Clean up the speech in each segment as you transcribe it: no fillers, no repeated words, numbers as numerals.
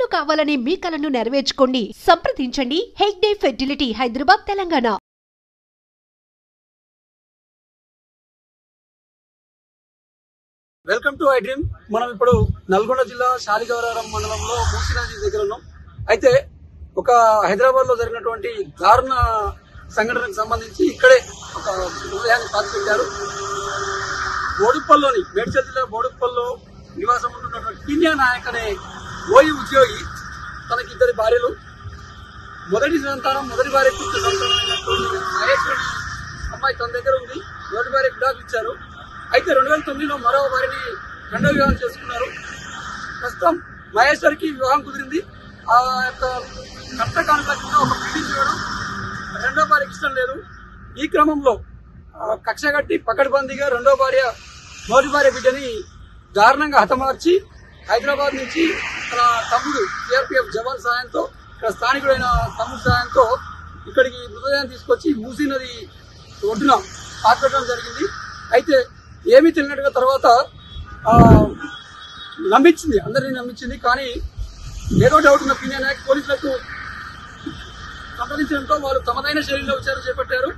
పిల్లలు కావాలని మీ కలను నెరవేర్చుకోండి. సంప్రదించండి Hegde fertility, Hyderabad, Telangana. Welcome to I dream. మనం ఇప్పుడు నల్గొండ జిల్లా శాలిగౌరవరం మండలంలో మూసీ నది దగ్గర ఉన్నాం. అయితే ఒక హైదరాబాద్ లో జరిగినటువంటి దారుణ సంఘటనకు సంబంధించి ఇక్కడే ఒక మృతదేహాన్ని పాతిపెట్టారు. బోడుప్పల్లోని మేడ్చల్ జిల్లా బోడుప్పల్లో నివాసం ఉంటున్నటువంటి కిన్యా నాయక్ అనే ఓయి ఉద్యోగి, తనకి ఇద్దరు భార్యలు. మొదటి భార్య పుట్టిన సంతానమైనటువంటి మహేశ్వరి అమ్మాయి తన దగ్గర ఉంది. మొదటి భార్య విడాకులు ఇచ్చారు. అయితే 2009లో మరో భార్యని రెండో వివాహం చేసుకున్నారు. ప్రస్తుతం మహేశ్వరికి వివాహం కుదిరింది. ఆ యొక్క కట్ట కానుక కింద ఒక పెళ్లి చేయడం రెండో భార్యకి ఇష్టం లేదు. ఈ క్రమంలో కక్ష కట్టి పకడ్బందీగా మొదటి భార్య బిడ్డని దారుణంగా హతమార్చి హైదరాబాద్ నుంచి తన తమ్ముడు సిఆర్పిఎఫ్ జవాన్ సాయంతో, ఇక్కడ స్థానికుడైన తమ్ముడు సాయంతో ఇక్కడికి మృతదేహాన్ని తీసుకొచ్చి మూసీ నది ఒడ్డున పాతిపెట్టడం జరిగింది. అయితే ఏమీ తెలియనట్టుగా తర్వాత అందరినీ నమ్మించింది. కానీ ఏదో డౌట్ ఉన్న కిన్యా నాయక్ పోలీసులకు సంప్రదించడంతో వారు తమదైన శైలిలో విచారణ చేపట్టారు.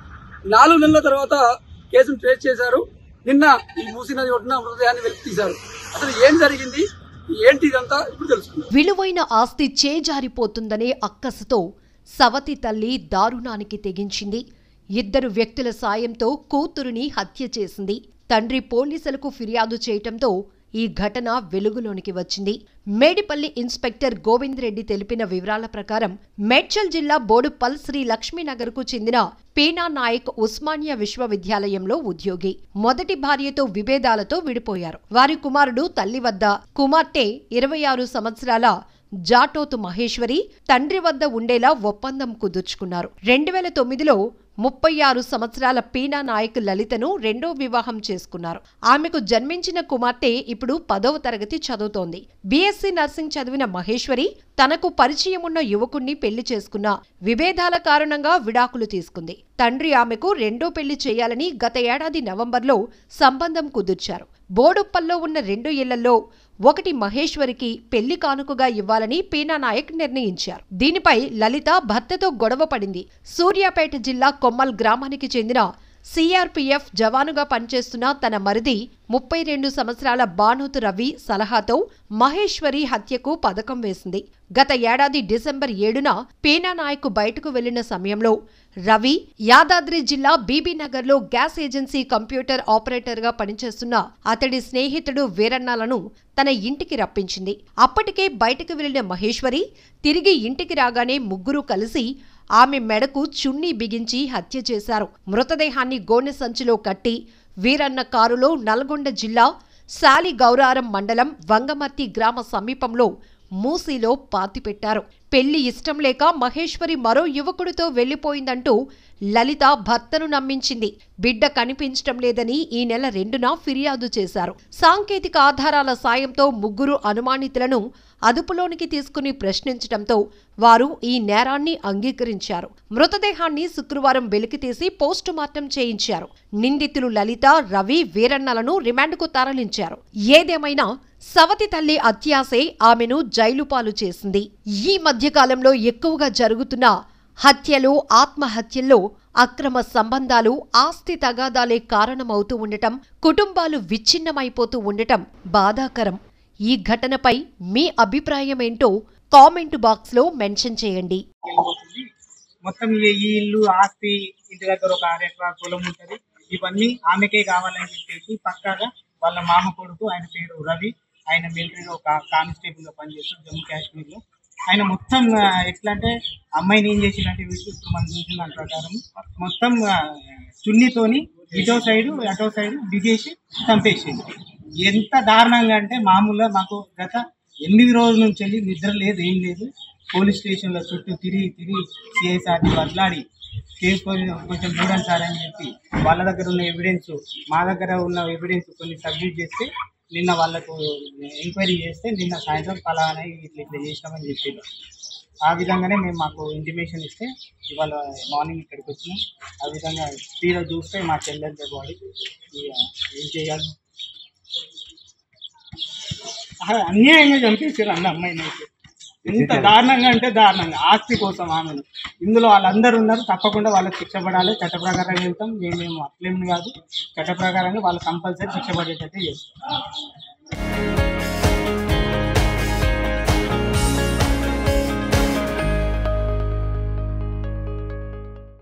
4 నెలల తర్వాత కేసును ట్రేస్ చేశారు. నిన్న ఈ మూసీ నది ఒడ్డున మృతదేహాన్ని వెలికి తీశారు. అసలు ఏం జరిగింది, ఏంటి ఇదంతా ఇప్పుడు తెలుసుకుందాం. విలువైన ఆస్తి చేజారిపోతుందనే అక్కసుతో సవతి తల్లి దారుణానికి తెగించింది. 2 వ్యక్తుల సాయంతో కూతురుని హత్య చేసింది. తండ్రి పోలీసులకు ఫిర్యాదు చేయటంతో ఈ ఘటన వెలుగులోనికి వచ్చింది. మేడిపల్లి ఇన్స్పెక్టర్ గోవింద్ రెడ్డి తెలిపిన వివరాల ప్రకారం మేడ్చల్ జిల్లా బోడుప్పల్ శ్రీ లక్ష్మీనగర్కు చెందిన పీనా నాయక్ ఉస్మానియా విశ్వవిద్యాలయంలో ఉద్యోగి. మొదటి భార్యతో విభేదాలతో విడిపోయారు. వారి కుమారుడు తల్లి వద్ద, కుమార్తె 26 సంవత్సరాల జాటోతు మహేశ్వరి తండ్రి వద్ద ఉండేలా ఒప్పందం కుదుర్చుకున్నారు. 2009లో 36 సంవత్సరాల పీనా నాయక్ లలితను రెండో వివాహం చేసుకున్నారు. ఆమెకు జన్మించిన కుమార్తె ఇప్పుడు 10వ తరగతి చదువుతోంది. బీఎస్సీ నర్సింగ్ చదివిన మహేశ్వరి తనకు పరిచయమున్న యువకుణ్ణి పెళ్లి చేసుకున్న విభేదాల కారణంగా విడాకులు తీసుకుంది. తండ్రి ఆమెకు రెండో పెళ్లి చేయాలని గత ఏడాది నవంబర్లో సంబంధం కుదుర్చారు. బోడుప్పల్లో ఉన్న 2 ఇళ్లలో ఒకటి మహేశ్వరికి పెళ్లి కానుకగా ఇవ్వాలని పీనా నాయక్ నిర్ణయించారు. దీనిపై లలిత భర్తతో గొడవ పడింది. సూర్యాపేట జిల్లా కొమ్మల్ గ్రామానికి చెందిన సిఆర్పిఎఫ్ జవానుగా పనిచేస్తున్న తన మరిది 32 సంవత్సరాల బానోతు రవి సలహాతో మహేశ్వరి హత్యకు పథకం వేసింది. గత ఏడాది డిసెంబర్ 7న పీనా నాయక్ బయటకు వెళ్లిన సమయంలో రవి యాదాద్రి జిల్లా బీబీనగర్లో గ్యాస్ ఏజెన్సీ కంప్యూటర్ ఆపరేటర్గా పనిచేస్తున్న అతడి స్నేహితుడు వీరన్నలను తన ఇంటికి రప్పించింది. అప్పటికే బయటకు వెళ్లిన మహేశ్వరి తిరిగి ఇంటికి రాగానే ముగ్గురు కలిసి ఆమె మెడకు చున్నీ బిగించి హత్య చేశారు. మృతదేహాన్ని గోనె సంచిలో కట్టి వీరన్న కారులో నల్గొండ జిల్లా శాలిగౌరారం మండలం వంగమర్తి గ్రామ సమీపంలో మూసీలో పాతిపెట్టారు. పెళ్లి ఇష్టం లేక మహేశ్వరి మరో యువకుడితో వెళ్లిపోయిందంటూ లలిత భర్తను నమ్మించింది. బిడ్డ కనిపించటం లేదని ఈ నెల 2న ఫిర్యాదు చేశారు. సాంకేతిక ఆధారాల సాయంతో ముగ్గురు అనుమానితులను అదుపులోనికి తీసుకుని ప్రశ్నించడంతో వారు ఈ నేరాన్ని అంగీకరించారు. మృతదేహాన్ని శుక్రవారం వెలికితీసి పోస్టుమార్టం చేయించారు. నిందితులు లలిత, రవి, వీరన్నలను రిమాండ్కు తరలించారు. ఏదేమైనా సవతి తల్లి అత్యాసే ఆమెను జైలు పాలు చేసింది. ఈ మధ్యకాలంలో ఎక్కువగా జరుగుతున్న హత్యలు, ఆత్మహత్యల్లో అక్రమ సంబంధాలు, ఆస్తి తగాదాలే కారణమవుతూ ఉండటం, కుటుంబాలు విచ్ఛిన్నమైపోతూ ఉండటం బాధాకరం. ఈ ఘటనపై మీ అభిప్రాయమేంటో కామెంట్ బాక్స్ లో మెన్షన్ చేయండి. మొత్తం ఈ ఇల్లు, ఆస్తి, ఇంటి దగ్గర ఒక 6 ఎకరాల పొలం ఉంటది. ఇవన్నీ ఆమెకే కావాలని చెప్పేసి పక్కాగా వాళ్ళ మామ కొడుకు, ఆయన పేరు రవి, ఆయన మిలిటరీలో ఒక కానిస్టేబుల్ గా పనిచేస్తాడు జమ్మూ కాశ్మీర్ లో. ఆయన మొత్తం ఎట్లా అంటే అమ్మాయిని ఏం చేసిందంటే ఇప్పుడు మనం చూసిన దాని ప్రకారం మొత్తం చున్నీతోని ఇటో సైడ్ అటో సైడ్ దిగేసి చంపేసింది. ఎంత దారుణంగా అంటే మామూలుగా మాకు గత 8 రోజుల నుంచి వెళ్ళి నిద్ర లేదు, ఏం లేదు. పోలీస్ స్టేషన్లో చుట్టూ తిరిగి సిఐ సార్ని బదలాడి కేసు కొంచెం చూడండి సార్ అని చెప్పి వాళ్ళ దగ్గర ఉన్న ఎవిడెన్స్, మా దగ్గర ఉన్న ఎవిడెన్స్ కొన్ని సబ్మిట్ చేస్తే నిన్న వాళ్ళకు ఎంక్వైరీ చేస్తే నిన్న సాయంత్రం ఫలానా ఇట్లా చేసినామని చెప్పారు. ఆ విధంగానే మేము మాకు ఇంటిమేషన్ ఇస్తే ఇవాళ మార్నింగ్ ఇక్కడికి వచ్చినాం. ఆ విధంగా తీరా చూస్తే మా చెల్లెంత బాడీ ఏం చేయాలి, అన్యాయంగా చంపేసారు అన్న అమ్మాయిని అయితే. ఎంత దారుణంగా అంటే దారుణంగా ఆస్తి కోసం ఆమెను. ఇందులో వాళ్ళందరూ ఉన్నారు, తప్పకుండా వాళ్ళకి శిక్ష పడాలి. చట్ట ప్రకారం వెళ్తాం, మేము అట్లేమి కాదు, చట్ట ప్రకారంగా వాళ్ళు కంపల్సరీ శిక్ష పడేటట్టు చేస్తాం.